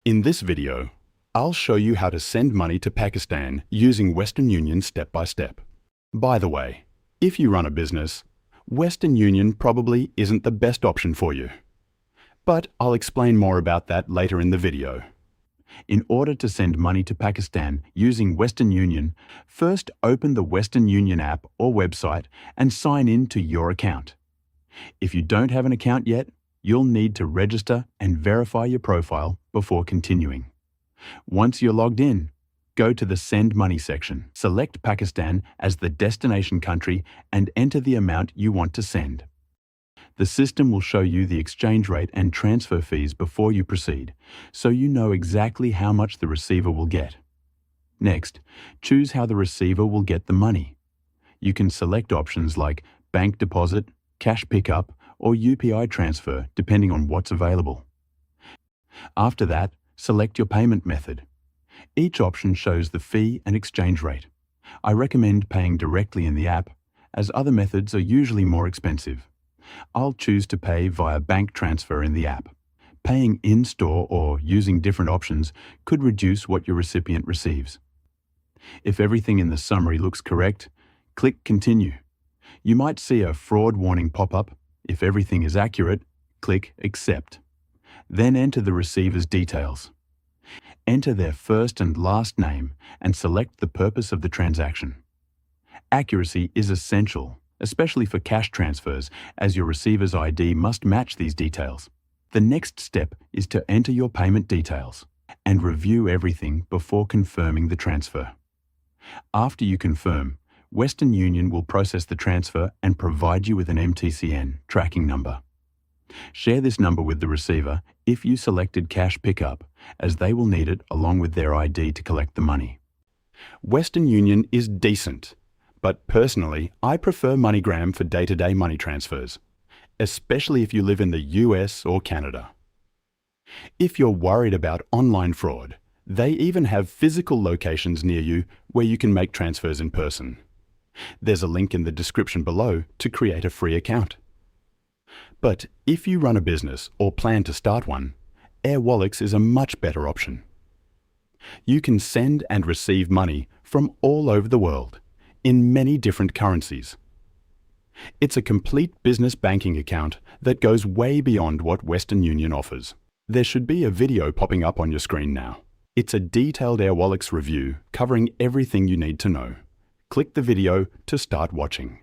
In this video, I'll show you how to send money to Pakistan using Western Union step by step. By the way, if you run a business, Western Union probably isn't the best option for you. But I'll explain more about that later in the video. In order to send money to Pakistan using Western Union, first open the Western Union app or website and sign in to your account. If you don't have an account yet, you'll need to register and verify your profile before continuing. Once you're logged in, go to the Send Money section. Select Pakistan as the destination country and enter the amount you want to send. The system will show you the exchange rate and transfer fees before you proceed, so you know exactly how much the receiver will get. Next, choose how the receiver will get the money. You can select options like bank deposit, cash pickup, or UPI transfer, depending on what's available. After that, select your payment method. Each option shows the fee and exchange rate. I recommend paying directly in the app, as other methods are usually more expensive. I'll choose to pay via bank transfer in the app. Paying in-store or using different options could reduce what your recipient receives. If everything in the summary looks correct, click Continue. You might see a fraud warning pop up. If everything is accurate, click Accept. Then enter the receiver's details. Enter their first and last name and select the purpose of the transaction. Accuracy is essential, especially for cash transfers, as your receiver's ID must match these details. The next step is to enter your payment details and review everything before confirming the transfer. After you confirm, Western Union will process the transfer and provide you with an MTCN tracking number. Share this number with the receiver if you selected cash pickup, as they will need it along with their ID to collect the money. Western Union is decent, but personally, I prefer MoneyGram for day-to-day money transfers, especially if you live in the US or Canada. If you're worried about online fraud, they even have physical locations near you where you can make transfers in person. There's a link in the description below to create a free account. But if you run a business or plan to start one, Airwallex is a much better option. You can send and receive money from all over the world, in many different currencies. It's a complete business banking account that goes way beyond what Western Union offers. There should be a video popping up on your screen now. It's a detailed Airwallex review covering everything you need to know. Click the video to start watching.